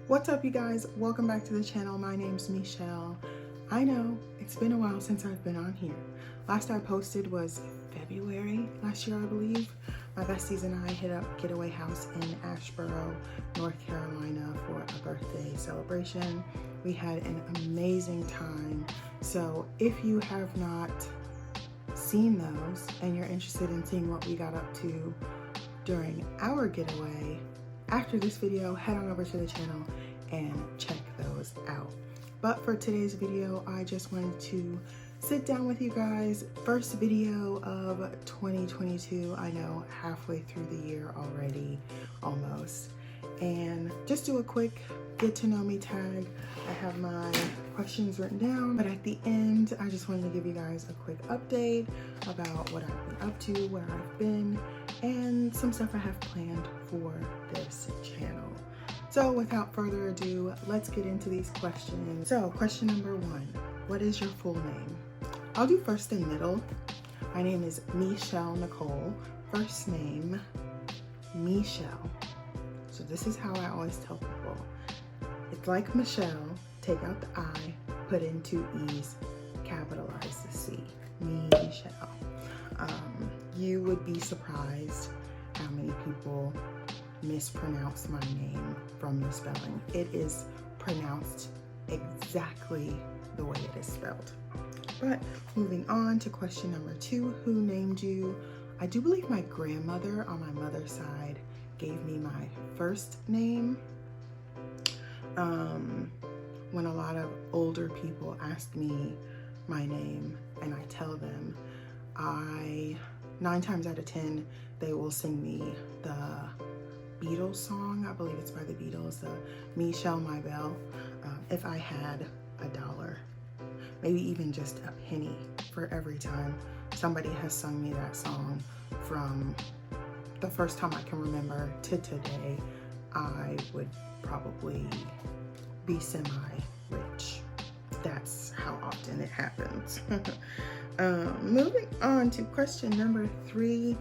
What's up, you guys? Welcome back to the channel. My name's Michelle. I know it's been a while since I've been on here. Last I posted was February last year, I believe. My besties and I hit up Getaway House in Asheboro, North Carolina for a birthday celebration. We had an amazing time. So if you have not seen those and you're interested in seeing what we got up to during our getaway, after this video, head on over to the channel and check those out. But for today's video, I just wanted to sit down with you guys. First video of 2022. I know, halfway through the year already, almost. And just do a quick get to know me tag. I have my questions written down, but at the end, I just wanted to give you guys a quick update about what I've been up to, where I've been, and some stuff I have planned for this channel. So without further ado, let's get into these questions. So question number one, what is your full name? I'll do first and middle. My name is Michelle Nicole. First name, Michelle. So this is how I always tell people. It's like Michelle, take out the I, put in two E's, capitalize the C. Michelle. You would be surprised how many people mispronounce my name from the spelling. It is pronounced exactly the way it is spelled. But moving on to question number two, who named you? I do believe my grandmother on my mother's side gave me my first name. When a lot of older people ask me my name and I tell them, 9 times out of 10, they will sing me the Beatles song. I believe it's by the Beatles, the Michelle My Belle. If I had $1, maybe even just a penny for every time somebody has sung me that song from the first time I can remember to today, I would probably be semi-rich. That's how often it happens. Moving on to question number 3.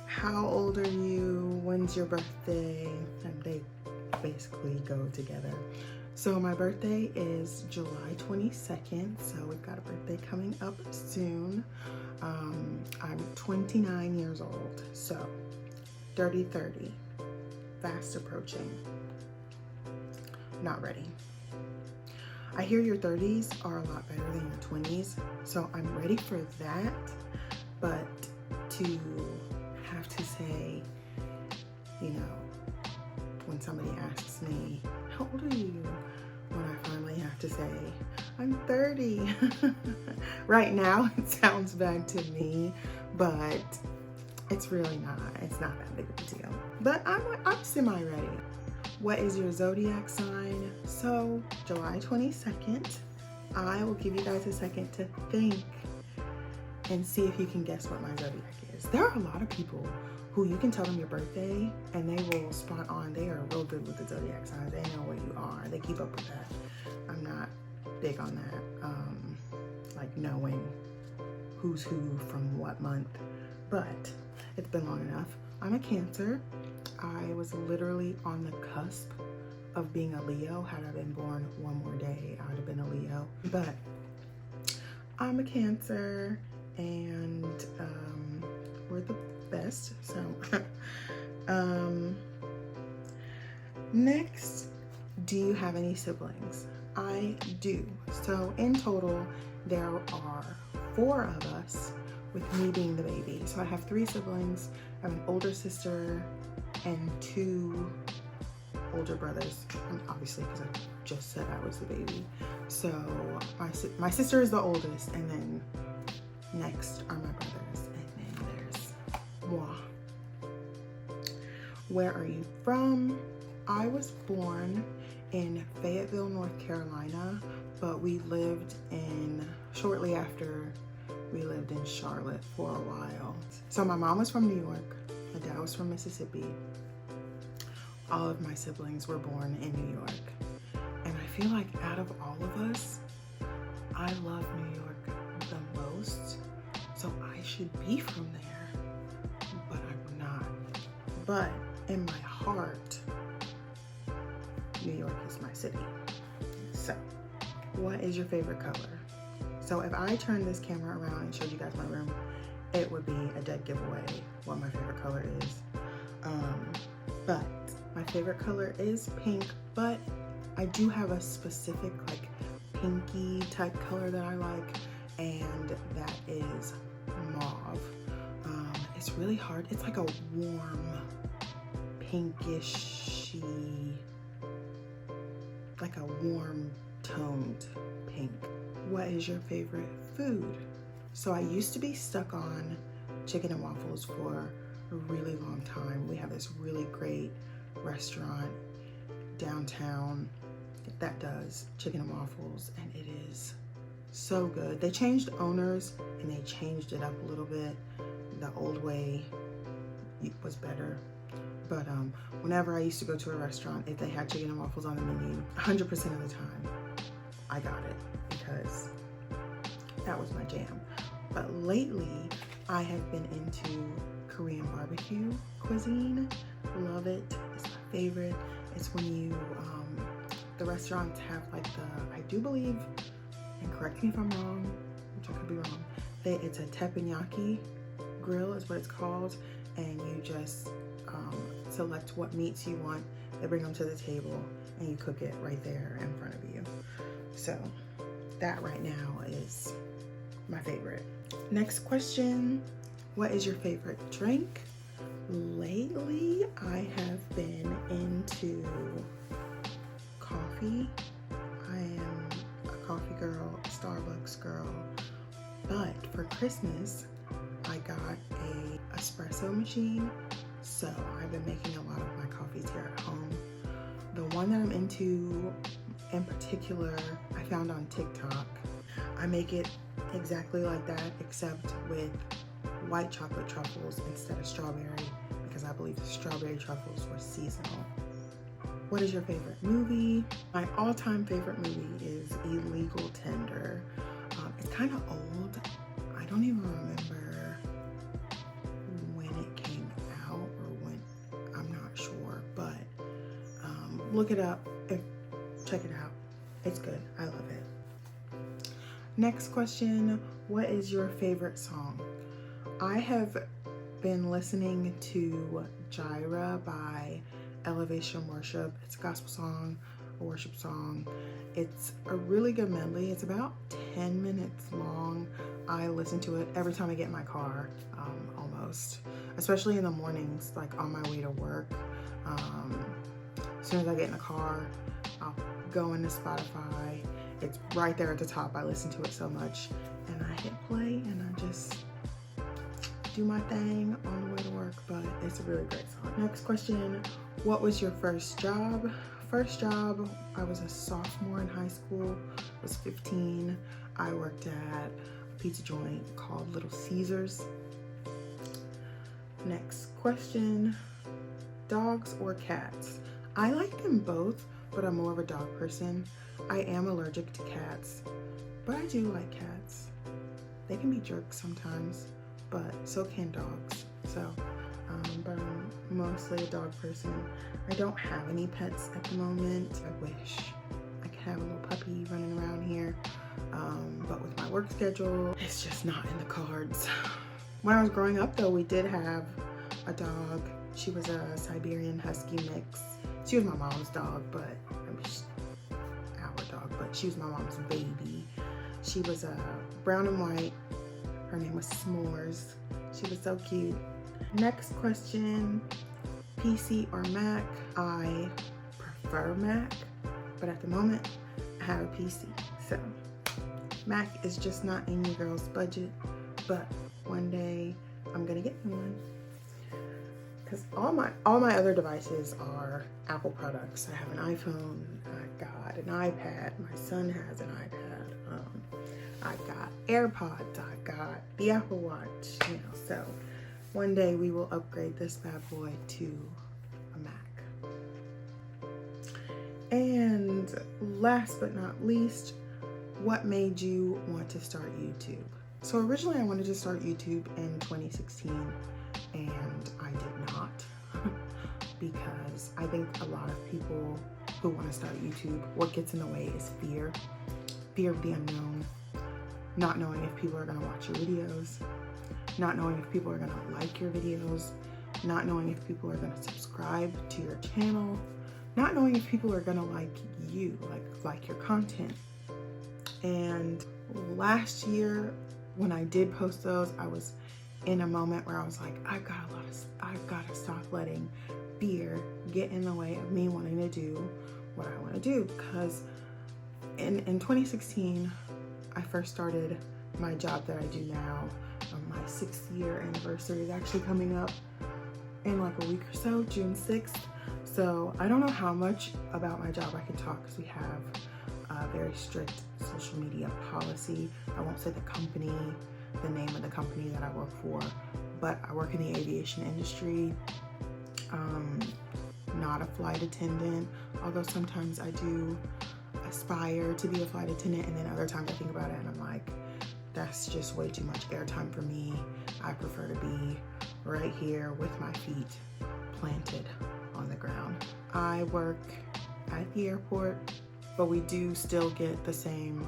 How old are you? When's your birthday? And they basically go together. So my birthday is July 22nd. So we've got a birthday coming up soon. I'm 29 years old. So dirty 30, fast approaching. Not ready. I hear your 30s are a lot better than your 20s, so I'm ready for that. But to have to say, you know, when somebody asks me, how old are you? When I finally have to say, I'm 30. Right now, it sounds bad to me, but it's really not. It's not that big of a deal. But I'm semi-ready. What is your zodiac sign? So July 22nd. I will give you guys a second to think and see if you can guess what my zodiac is. There are a lot of people who you can tell them your birthday and they will spot on. They are real good with the zodiac signs. They know what you are. They keep up with that. I'm not big on that, like knowing who's who from what month, but it's been long enough. I'm a Cancer. I was literally on the cusp of being a Leo. Had I been born one more day, I would have been a Leo. But I'm a Cancer, and we're the best. So next, do you have any siblings? I do. So in total, there are 4 of us, with me being the baby. So I have 3 siblings. I have an older sister and 2 older brothers, obviously because I just said I was the baby. So my sister is the oldest, and then next are my brothers, and then there's moi. Where are you from? I was born in Fayetteville, North Carolina, but we lived shortly after, we lived in Charlotte for a while. So my mom was from New York, my dad was from Mississippi. All of my siblings were born in New York. And I feel like out of all of us, I love New York the most. So I should be from there, but I'm not. But in my heart, New York is my city. So, what is your favorite color? So if I turn this camera around and showed you guys my room, it would be a dead giveaway what my favorite color is. But my favorite color is pink, but I do have a specific like pinky type color that I like, and that is mauve. It's really hard. It's like a warm pinkishy, like a warm toned pink. What is your favorite food? So I used to be stuck on chicken and waffles for a really long time. We have this really great restaurant downtown that does chicken and waffles, and it is so good. They changed owners and they changed it up a little bit. The old way was better. But whenever I used to go to a restaurant, if they had chicken and waffles on the menu, 100% of the time, I got it because that was my jam. But lately, I have been into Korean barbecue cuisine. Love it. It's my favorite. It's when you, the restaurants have like the, I do believe, and correct me if I'm wrong, which I could be wrong, it's a teppanyaki grill is what it's called, and you just select what meats you want. They bring them to the table and you cook it right there in front of you. So that right now is my favorite. Next question, what is your favorite drink? Lately, I have been into coffee. I am a coffee girl, a Starbucks girl, but for Christmas, I got a espresso machine. So I've been making a lot of my coffees here at home. The one that I'm into in particular, I found on TikTok. I make it exactly like that, except with white chocolate truffles instead of strawberry, because I believe the strawberry truffles were seasonal. What is your favorite movie? My all-time favorite movie is Illegal Tender. It's kind of old. I don't even remember when it came out or when, I'm not sure, but look it up, check it out. It's good, I love it. Next question, what is your favorite song? I have been listening to Gyra by Elevation Worship. It's a gospel song, a worship song. It's a really good medley. It's about 10 minutes long. I listen to it every time I get in my car, almost, especially in the mornings, like on my way to work. As soon as I get in the car, I'll go into Spotify. It's right there at the top. I listen to it so much, and I hit play and I just do my thing on the way to work, but it's a really great song. Next question, what was your first job? First job, I was a sophomore in high school. I was 15. I worked at a pizza joint called Little Caesars. Next question, dogs or cats? I like them both, but I'm more of a dog person. I am allergic to cats, but I do like cats. They can be jerks sometimes, but so can dogs. So, but I'm mostly a dog person. I don't have any pets at the moment. I wish I could have a little puppy running around here, but with my work schedule, it's just not in the cards. When I was growing up though, we did have a dog. She was a Siberian Husky mix. She was my mom's dog, but our dog, but she was my mom's baby. She was brown and white. Her name was S'mores. She was so cute. Next question, PC or Mac? I prefer Mac, but at the moment, I have a PC. So Mac is just not in your girl's budget, but one day I'm gonna get one. Because all my other devices are Apple products. I have an iPhone, I got an iPad, my son has an iPad, I got AirPods, I got the Apple Watch, so one day we will upgrade this bad boy to a Mac. And last but not least, what made you want to start YouTube? So originally I wanted to start YouTube in 2016, and I did not because I think a lot of people who want to start YouTube. What gets in the way is fear. Fear of the unknown. Not knowing if people are going to watch your videos. Not knowing if people are going to like your videos. Not knowing if people are going to subscribe to your channel. Not knowing if people are going to like you, like your content. And last year, when I did post those, I was in a moment where I was like, I've got to stop letting fear get in the way of me wanting to do what I want to do. Because in 2016, I first started my job that I do now. My 6th year anniversary is actually coming up in like a week or so, June 6th. So I don't know how much about my job I can talk because we have a very strict social media policy. I won't say the name of the company that I work for, but I work in the aviation industry. Not a flight attendant, although sometimes I do aspire to be a flight attendant, and then other times I think about it and I'm like, that's just way too much airtime for me. I prefer to be right here with my feet planted on the ground. I work at the airport, but we do still get the same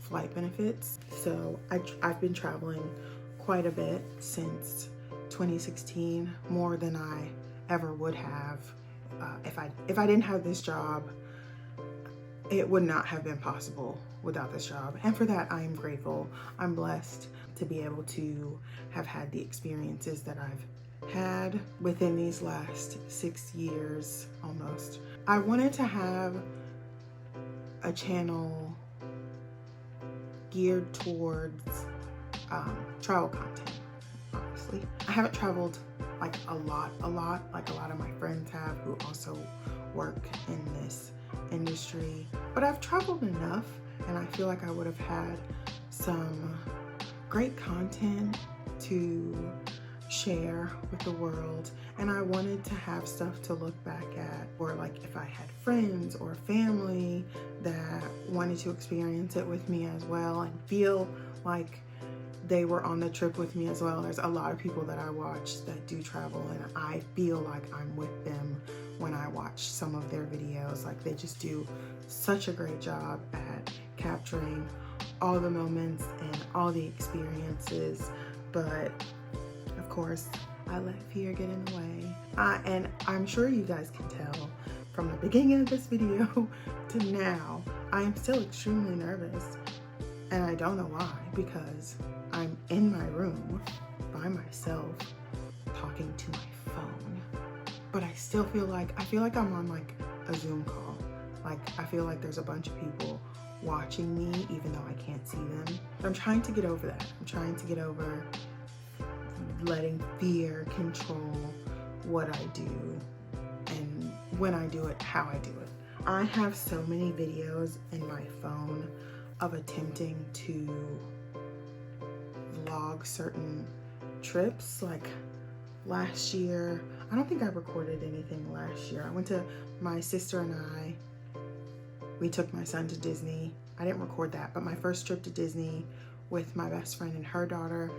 flight benefits. So I've been traveling quite a bit since 2016, more than I ever would have. If I didn't have this job, it would not have been possible without this job. And for that, I am grateful. I'm blessed to be able to have had the experiences that I've had within these last 6 years almost. I wanted to have a channel geared towards travel content, honestly. I haven't traveled like a lot, like a lot of my friends have who also work in this industry, but I've traveled enough and I feel like I would have had some great content to share with the world, and I wanted to have stuff to look back at, or like if I had friends or family that wanted to experience it with me as well and feel like they were on the trip with me as well. There's a lot of people that I watch that do travel, and I feel like I'm with them when I watch some of their videos. Like, they just do such a great job at capturing all the moments and all the experiences. But of course, I let fear get in the way. And I'm sure you guys can tell from the beginning of this video to now, I am still extremely nervous. And I don't know why, because I'm in my room by myself talking to my phone. But I still feel like I'm on like a Zoom call. Like, I feel like there's a bunch of people watching me even though I can't see them. I'm trying to get over that. I'm trying to get over letting fear control what I do and when I do it, how I do it. I have so many videos in my phone of attempting to vlog certain trips. Like last year, I don't think I recorded anything last year. My sister and we took my son to Disney. I didn't record that, but my first trip to Disney with my best friend and her daughter,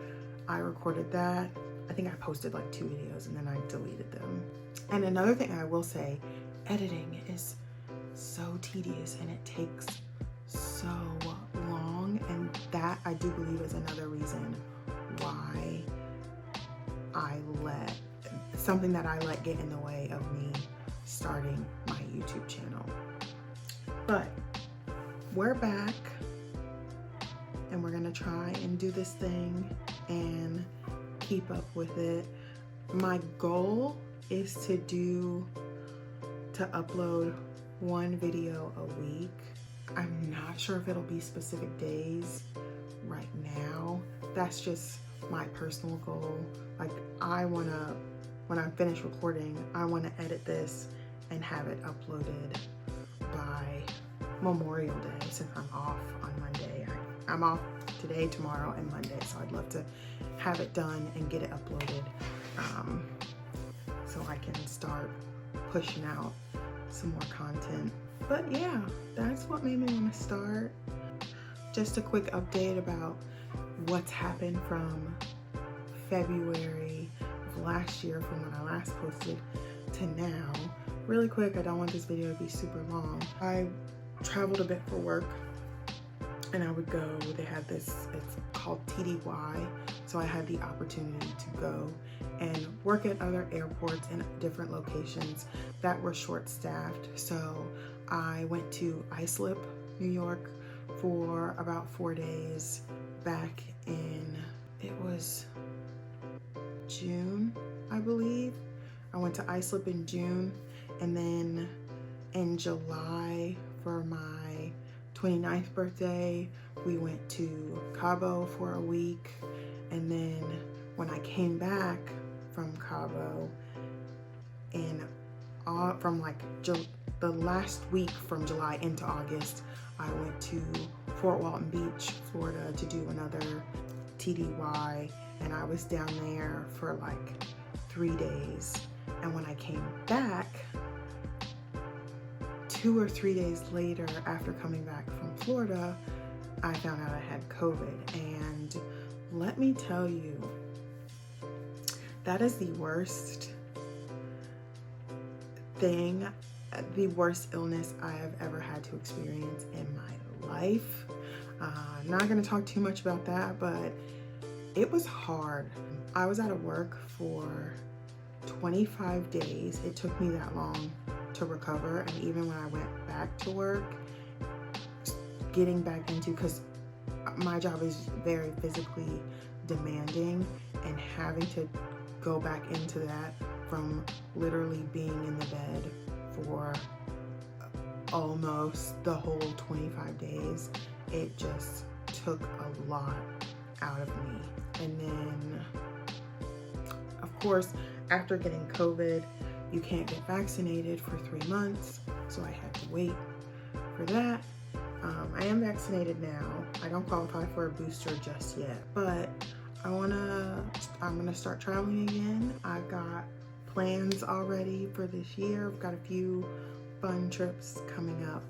I recorded that. I think I posted like 2 videos and then I deleted them. And another thing I will say, editing is so tedious and it takes so long, and that I do believe is another reason why something that I let get in the way of me starting my YouTube channel. But we're back and we're gonna try and do this thing and keep up with it. My goal is to upload 1 video a week. I'm not sure if it'll be specific days right now. That's just my personal goal. Like, when I'm finished recording, I wanna edit this and have it uploaded by Memorial Day, since I'm off on Monday. I'm off today, tomorrow, and Monday, so I'd love to have it done and get it uploaded so I can start pushing out some more content. But yeah, that's what made me want to start. Just a quick update about what's happened from February of last year, from when I last posted, to now. really quick, I don't want this video to be super long. I traveled a bit for work, and I would go, they had this, it's called TDY. So I had the opportunity to go and work at other airports in different locations that were short-staffed. So I went to Islip, New York for about 4 days back in, it was June, I believe. I went to Islip in June, and then in July for my 29th birthday, we went to Cabo for a week. And then when I came back from Cabo from like the last week from July into August, I went to Fort Walton Beach, Florida to do another TDY, and I was down there for like 3 days. And when I came back, 2 or 3 days later, after coming back from Florida, I found out I had COVID. And let me tell you, that is the worst thing, the worst illness I have ever had to experience in my life. Not gonna talk too much about that, but it was hard. I was out of work for 25 days. It took me that long to recover. And even when I went back to work, getting back into, because my job is very physically demanding, and having to go back into that from literally being in the bed for almost the whole 25 days, it just took a lot out of me. And then, of course, after getting COVID, you can't get vaccinated for 3 months, so I had to wait for that. I am vaccinated now. I don't qualify for a booster just yet, but I'm gonna start traveling again. I've got plans already for this year. I've got a few fun trips coming up.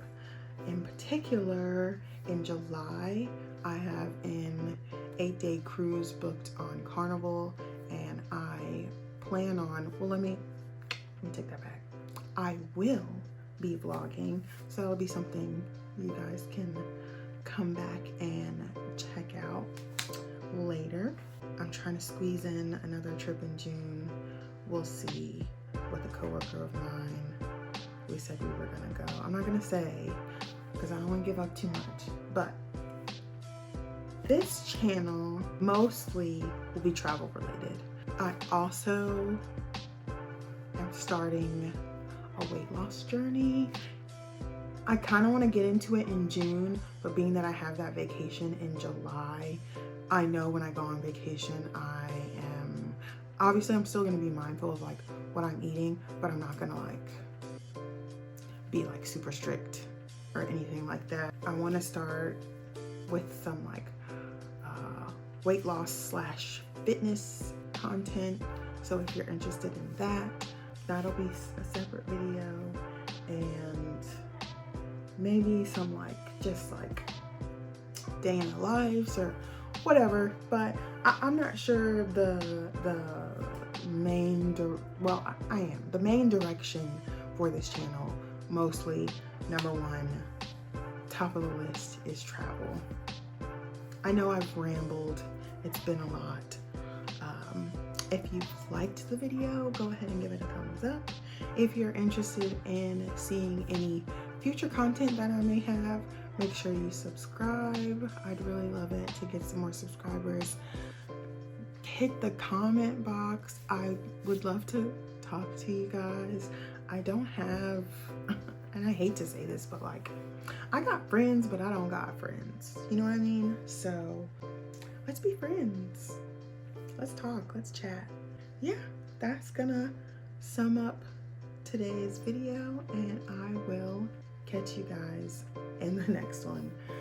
In particular, in July, I have an 8-day cruise booked on Carnival, and I plan on, well, let me take that back. I will be vlogging, so that'll be something you guys can come back and check out later. I'm trying to squeeze in another trip in June. We'll see. With a coworker of mine, we said we were gonna go. I'm not gonna say because I don't want to give up too much, but this channel mostly will be travel related. I also am starting a weight loss journey. I kind of want to get into it in June, but being that I have that vacation in July, I know when I go on vacation, obviously I'm still going to be mindful of like what I'm eating, but I'm not going to like be like super strict or anything like that. I want to start with some like weight loss / fitness content. So if you're interested in that, that'll be a separate video, and maybe some like just like day in the lives or whatever. But I'm not sure the main the main direction for this channel. Mostly, number one, top of the list is travel. I know I've rambled, it's been a lot. If you liked the video, go ahead and give it a thumbs up. If you're interested in seeing any future content that I may have, make sure you subscribe. I'd really love it to get some more subscribers. Hit the comment box. I would love to talk to you guys. I don't have, and I hate to say this, but like, I got friends, but I don't got friends. You know what I mean? So let's be friends. Let's talk, let's chat. Yeah, that's gonna sum up today's video, and I will catch you guys in the next one.